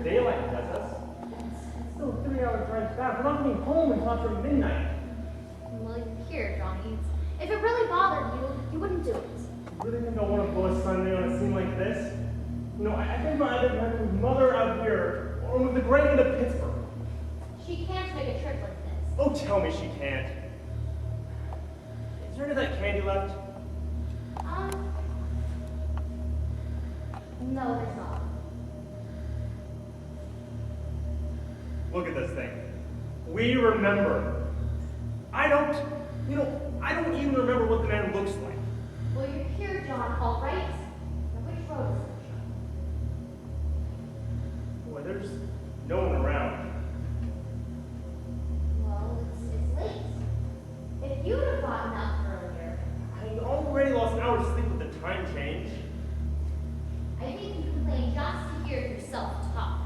daylight does us. It's still a 3-hour drive back. We're not coming home until after midnight. Well, here, Johnny. If it really bothered you, you wouldn't do it. You really think I want to blow a Sunday on a scene like this? You know, I think my either have to move Mother out here or move the Granny to Pittsburgh. She can't make a trip like this. Oh, tell me she can't. Is there any of that candy left? No, there's not. Look at this thing. We remember. I don't even remember what the man looks like. Well, you're here, John, all right? Now, which road is it? Boy, there's no one around. Well, it's late. If you'd have gotten up earlier. I already lost an hour of sleep with the time change. I think you complain just to hear yourself talk.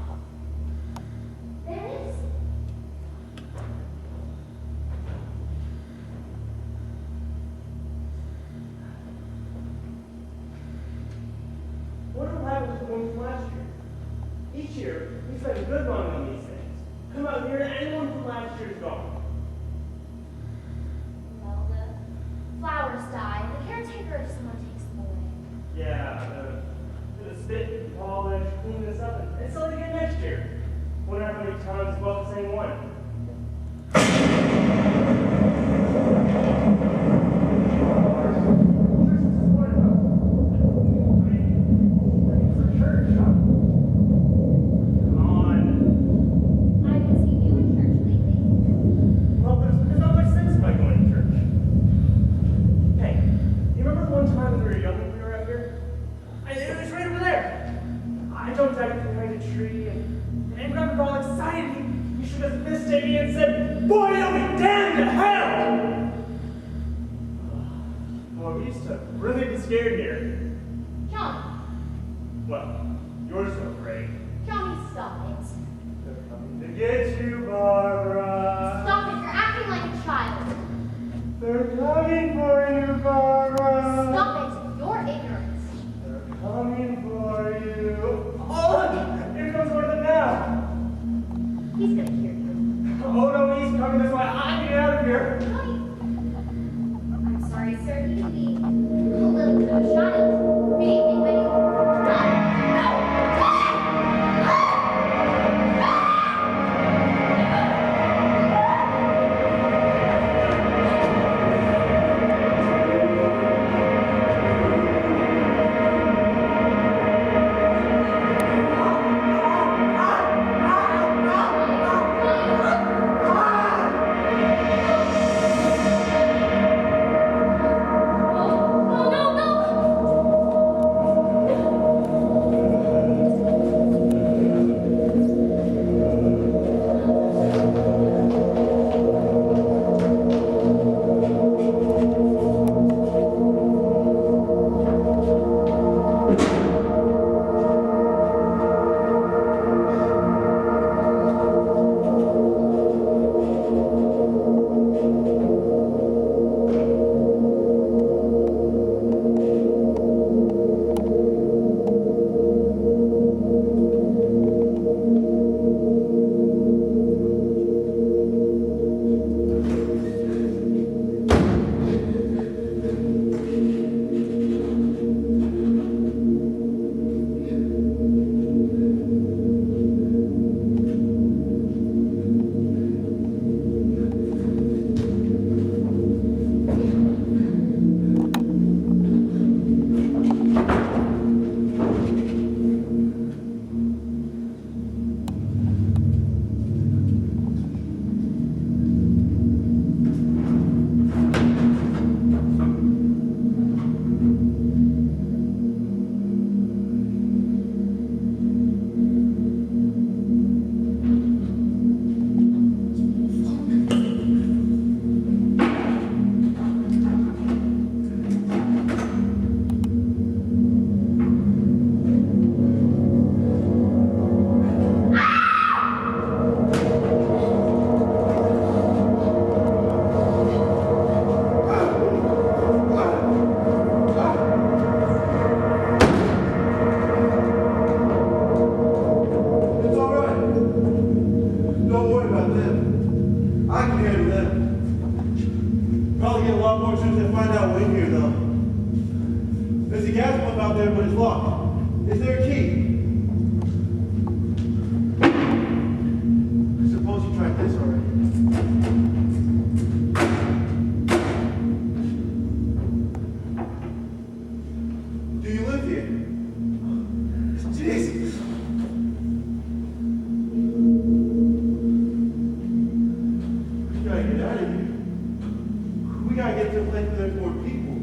There is. What will happen to the one from last year? Each year, we spend a good money on these things. Come out here, anyone from last year's gone. Well, the flowers die, and the caretaker if someone takes them away. Yeah, the spit, polish, clean this up, and sell it again next year. Wonder how many times we bought the same one. Scared here. Johnny. Well, you're so great. Johnny, stop it. They're coming to get you, Barbara. Stop it, you're acting like a child. They're coming for you, Barbara. Stop it, you're ignorant. They're coming for you. Oh, here comes one of them now. He's gonna hear you. Oh no, he's coming this way. I'm getting out of here. Johnny. I'm sorry, sir. You can be a little bit of a child. Maybe when you... No! for them. Probably get a lot more as soon as they find out we're in here, though. There's a gas pump out there, but it's locked. Is there a key? I suppose you tried this already. Do you live here? Jesus. We gotta get out of here. We gotta get to a place where there's more people.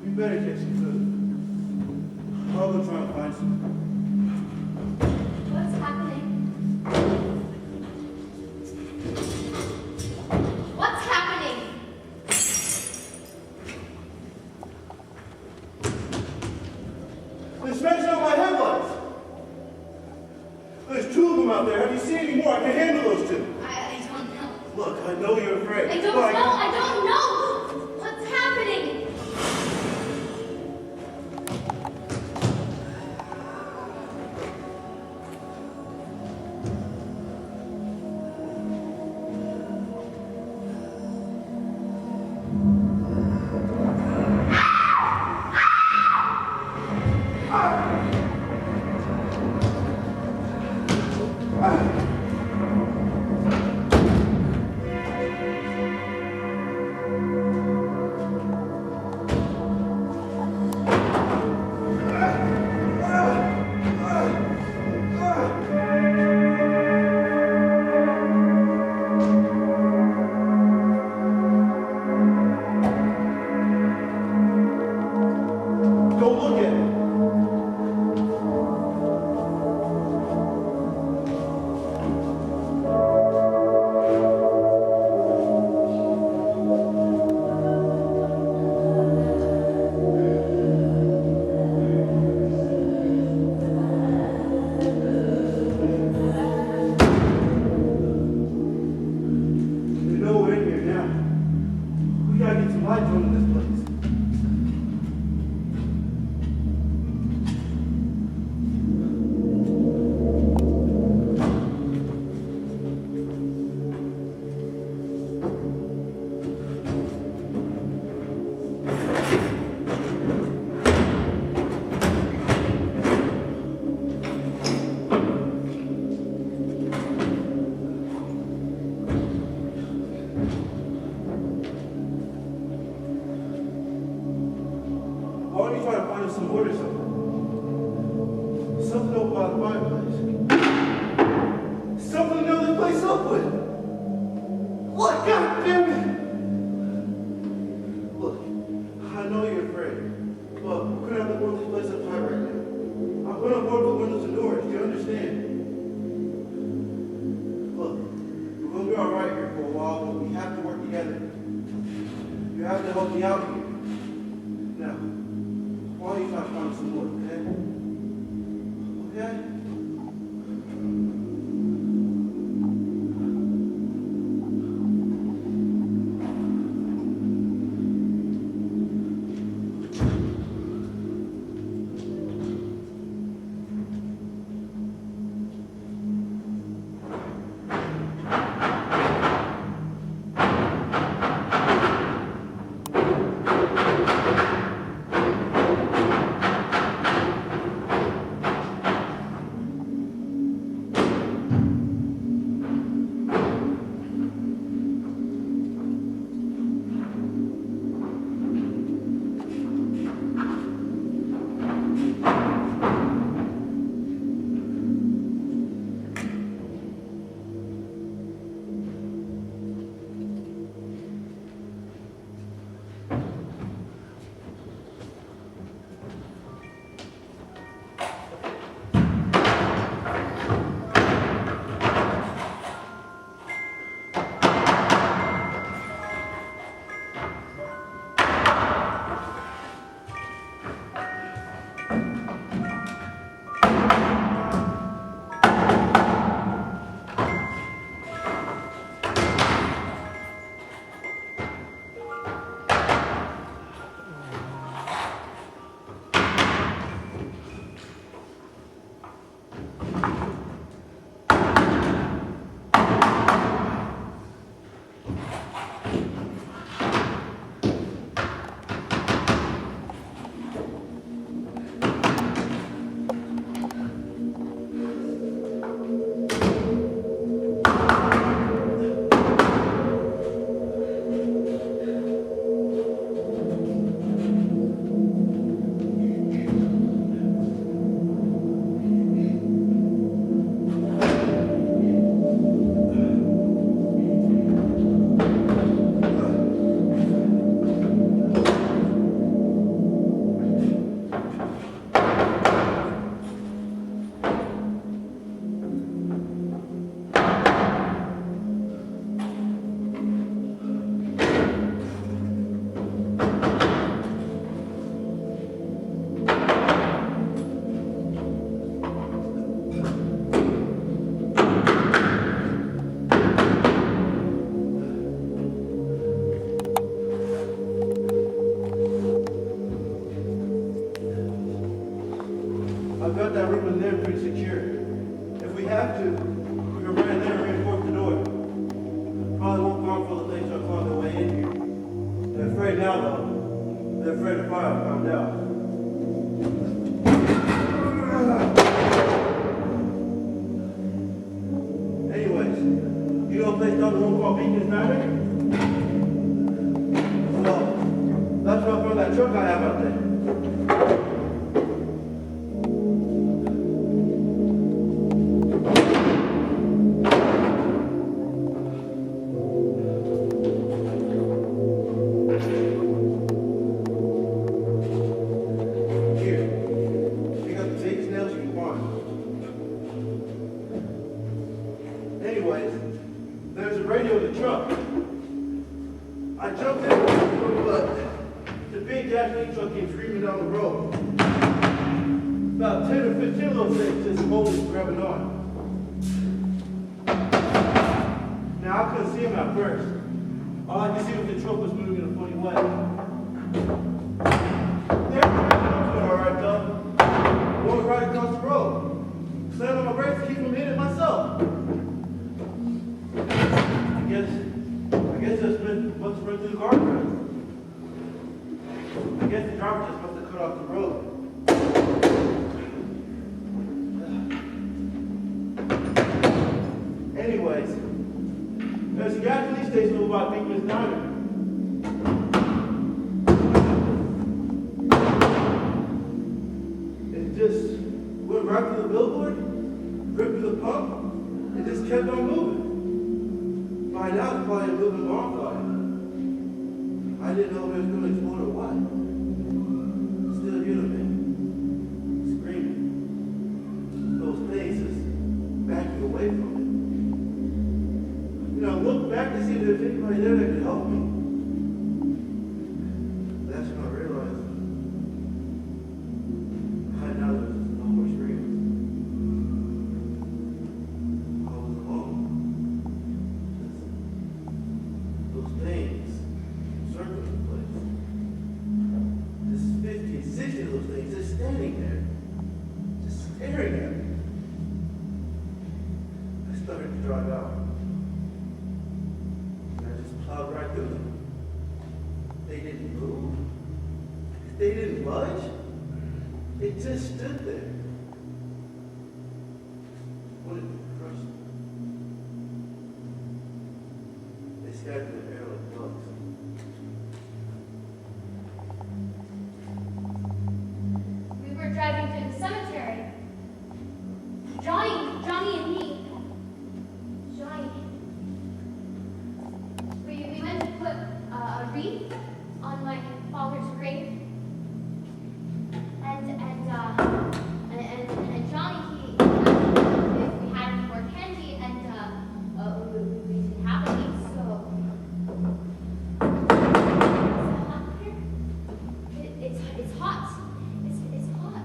We better get some food. I'll go try and find some. What's happening? What's happening? They're smashing out my headlights. There's two of them out there. Have you seen any more? I can handle those two. I don't know. Look, I know you're afraid. I don't know. I don't know. What's happening? Don't look at me. You know we're in here now. We gotta get some lights on in this place. Why don't you try to find us some wood or something? Something over by the fireplace. Something to know this place up with. Look, God damn it! Look, I know you're afraid, but we're gonna have to blow this place up tight right now. I'm gonna board the windows and doors. Do you understand? Look, we're gonna be all right here for a while, but we have to work together. You have to help me out here. Now, why don't you try to find some wood, okay? Okay? secure. If we have to, we can run in there and reinforce the door. Probably won't come for the things that claw their way in here. They're afraid now, though. They're afraid the fire will come down. Anyways, you know a place down the road called Beacon's Diner? Well, that's where I found that truck I have out there. Here, pick up the biggest nails you can find. Anyways, there's a radio in the truck. I jumped in, but the big gasoline truck came screaming down the road. About 10 or 15 of those things just holding, grabbing on. Now, I couldn't see him at first. All I could see was the truck was moving in a funny way. They're all right, though. Going right across the road. Slammed on my brakes to keep from hitting myself. I guess that's must have run through the guardrail. I guess the driver just must have cut off the road. Anyways, there's a gasoline station over by Beacon's Diner. It just went right through the billboard, ripped through the pump, and just kept on moving. By now, it's probably a moving bonfire. I didn't know if it was going to explode or what. Still hear them, screaming. Those things just backing away from it. You know, I looked back to see if there was anybody there that could help me. That's when I realized I know there's no more screaming. I was alone. Those things circling the place. There's 50, 60 of those things just standing there. Just staring at me. I started to drive out. And I just plowed right through them. They didn't move. They didn't budge. They just stood there. Wanted to crush them. They scattered the air like bugs. We were driving through the cemetery. Johnny and me. Johnny. We went to put a wreath on my father's grave. And Johnny, he asked if we had any more candy, and we didn't have any, so. It's hot. It's hot.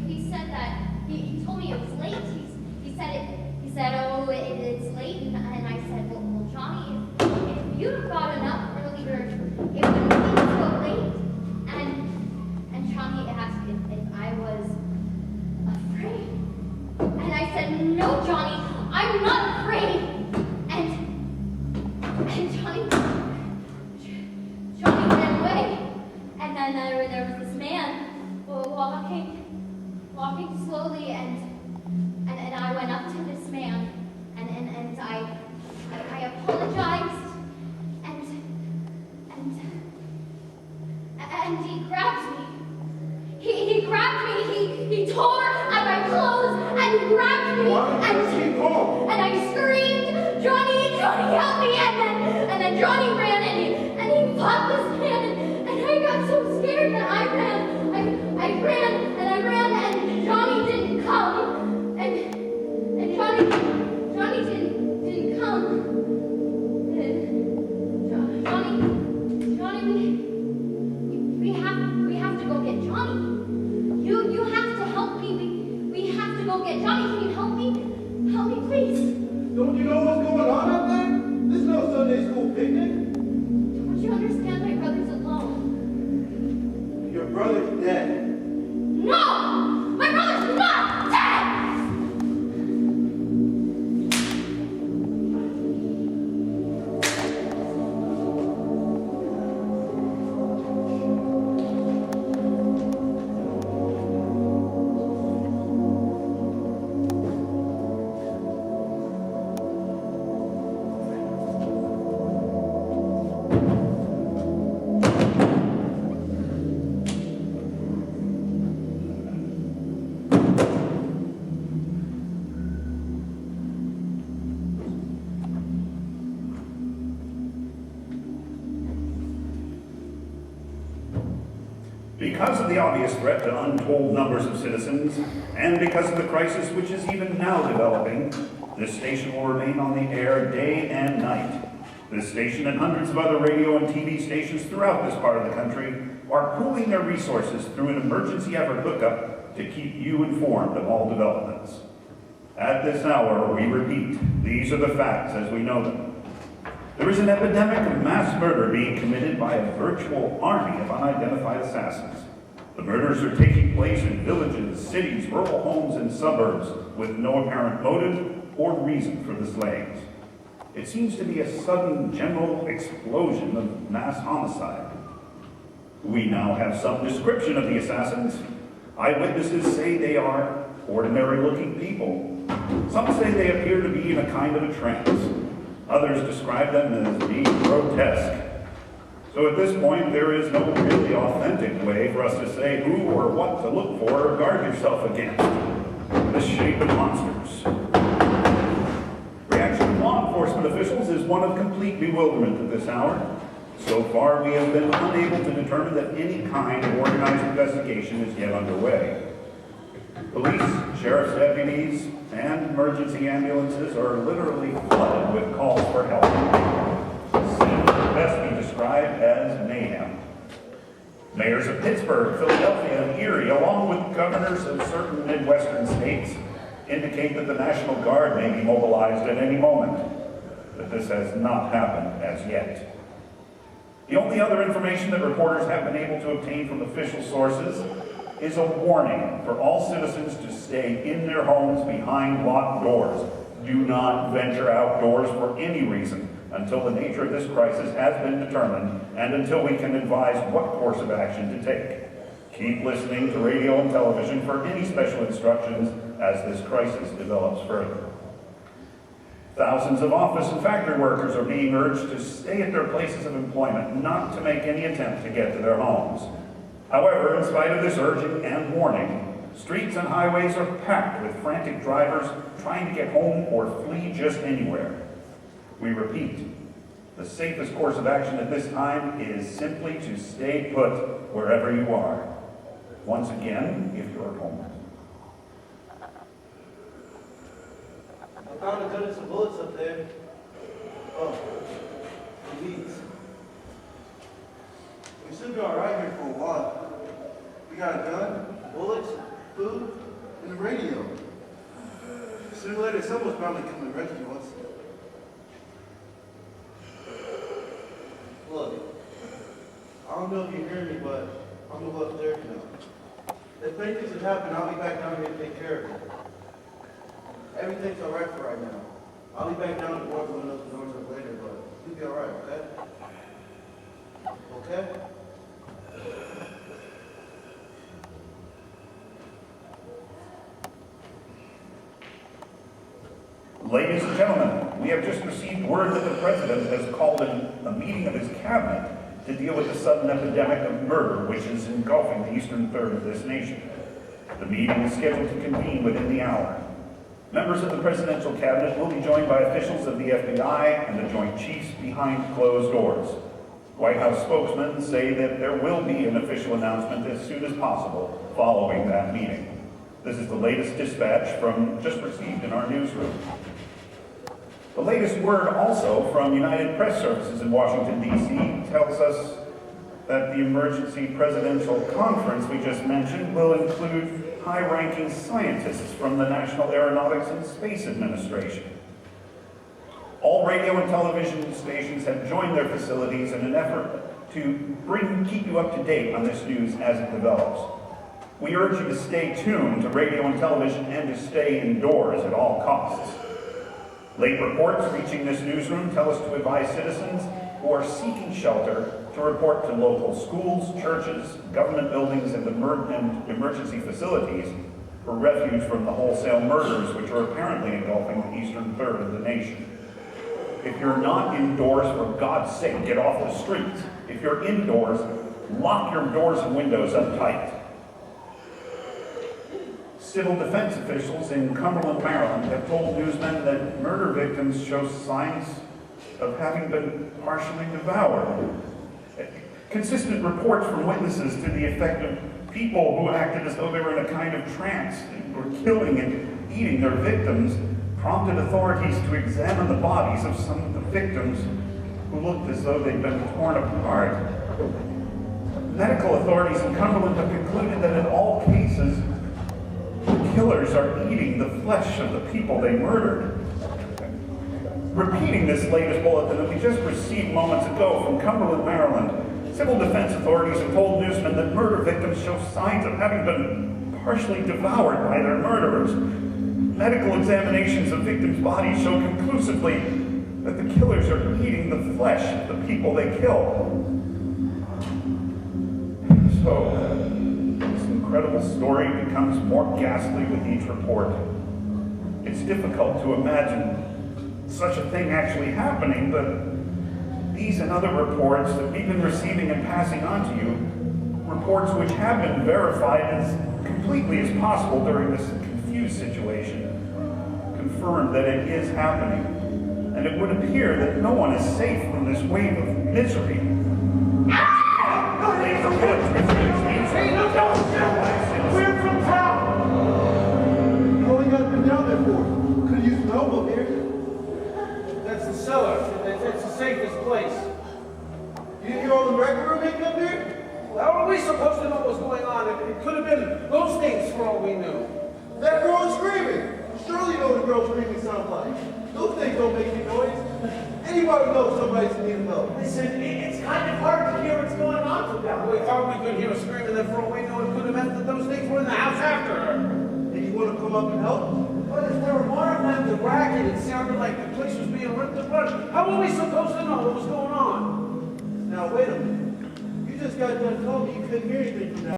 He said that he told me it was late. He said, oh, it's late, and I said, well, Johnny, if you'd gotten up earlier, it wouldn't be so late. And Johnny asked if I was afraid, and I said, no, Johnny, I'm not afraid. And Johnny ran away, and then there was this man walking slowly, and I went up to this man, and I apologized, and he grabbed me. He grabbed me. He tore at my clothes and grabbed me, and I screamed, Johnny, help me! And then Johnny ran, and he fought this man, and I got so scared that I ran, and Johnny didn't come, and Johnny didn't come, and Johnny, we have to go get Johnny. You have to help me. We have to go get Johnny. Can you help me? Help me, please. Don't you know what's going on out there? This is no Sunday school picnic. Don't you understand? My brother's alone. brother's dead. No! My brother's not dead! Because of the obvious threat to untold numbers of citizens, and because of the crisis which is even now developing, this station will remain on the air day and night. This station and hundreds of other radio and TV stations throughout this part of the country are pooling their resources through an emergency effort hookup to keep you informed of all developments. At this hour, we repeat, these are the facts as we know them. There is an epidemic of mass murder being committed by a virtual army of unidentified assassins. The murders are taking place in villages, cities, rural homes, and suburbs with no apparent motive or reason for the slayings. It seems to be a sudden general explosion of mass homicide. We now have some description of the assassins. Eyewitnesses say they are ordinary-looking people. Some say they appear to be in a kind of a trance. Others describe them as being grotesque. So at this point, there is no really authentic way for us to say who or what to look for or guard yourself against. This shape of monsters. Reaction of law enforcement officials is one of complete bewilderment at this hour. So far, we have been unable to determine that any kind of organized investigation is yet underway. Police, sheriff's deputies, and emergency ambulances are literally flooded with calls for help. The scene can best be described as mayhem. Mayors of Pittsburgh, Philadelphia, and Erie, along with governors of certain Midwestern states, indicate that the National Guard may be mobilized at any moment, but this has not happened as yet. The only other information that reporters have been able to obtain from official sources is a warning for all citizens to stay in their homes behind locked doors. Do not venture outdoors for any reason until the nature of this crisis has been determined and until we can advise what course of action to take. Keep listening to radio and television for any special instructions as this crisis develops further. Thousands of office and factory workers are being urged to stay at their places of employment, not to make any attempt to get to their homes. However, in spite of this urging and warning, streets and highways are packed with frantic drivers trying to get home or flee just anywhere. We repeat, the safest course of action at this time is simply to stay put wherever you are. Once again, if you're home. I found a gun and some bullets up there. Oh, the weeds. We should be alright here for a while. We got a gun, bullets, food, and a radio. Sooner or later, someone's probably coming to rescue us. Look, I don't know if you hear me, but I'm gonna go upstairs now. If anything should happen, I'll be back down here to take care of it. Everything's alright for right now. I'll be back down to work when those doors up later, but you'll be alright, okay? Okay? Ladies and gentlemen, we have just received word that the President has called a meeting of his cabinet to deal with the sudden epidemic of murder which is engulfing the eastern third of this nation. The meeting is scheduled to convene within the hour. Members of the presidential cabinet will be joined by officials of the FBI and the Joint Chiefs behind closed doors. White House spokesmen say that there will be an official announcement as soon as possible following that meeting. This is the latest dispatch just received in our newsroom. The latest word also from United Press Services in Washington, D.C. tells us that the emergency presidential conference we just mentioned will include high-ranking scientists from the National Aeronautics and Space Administration. All radio and television stations have joined their facilities in an effort to keep you up to date on this news as it develops. We urge you to stay tuned to radio and television and to stay indoors at all costs. Late reports reaching this newsroom tell us to advise citizens who are seeking shelter to report to local schools, churches, government buildings, and emergency facilities for refuge from the wholesale murders which are apparently engulfing the eastern third of the nation. If you're not indoors, for God's sake, get off the streets. If you're indoors, lock your doors and windows up tight. Civil defense officials in Cumberland, Maryland have told newsmen that murder victims show signs of having been partially devoured. Consistent reports from witnesses to the effect of people who acted as though they were in a kind of trance and were killing and eating their victims prompted authorities to examine the bodies of some of the victims who looked as though they'd been torn apart. Medical authorities in Cumberland have concluded that in all cases, the killers are eating the flesh of the people they murdered. Repeating this latest bulletin that we just received moments ago from Cumberland, Maryland, civil defense authorities have told newsmen that murder victims show signs of having been partially devoured by their murderers. Medical examinations of victims' bodies show conclusively that the killers are eating the flesh of the people they kill. So, this incredible story becomes more ghastly with each report. It's difficult to imagine such a thing actually happening, but these and other reports that we've been receiving and passing on to you, reports which have been verified as completely as possible during this confused situation, confirm that it is happening, and it would appear that no one is safe from this wave of misery. We're from town! What you guys been down there for? Could use some help up here. That's the cellar. It's the safest place. You didn't hear all the record room making up here? Well, how are we supposed to know what's going on? It could have been those things for all we knew. That girl is screaming! Surely you know what a girl screaming sounds like. Those things don't make any noise. Anybody knows somebody's in need of help. Listen, it's kind of hard to hear what's going on from down there. We thought we could hear her screaming, then for all we know, it could have meant that those things were in the house after her. And you want to come up and help? But if there were more of them, the racket, it sounded like the place was being ripped apart. How were we supposed to know what was going on? Now wait a minute. You just got done telling me you couldn't hear anything from that.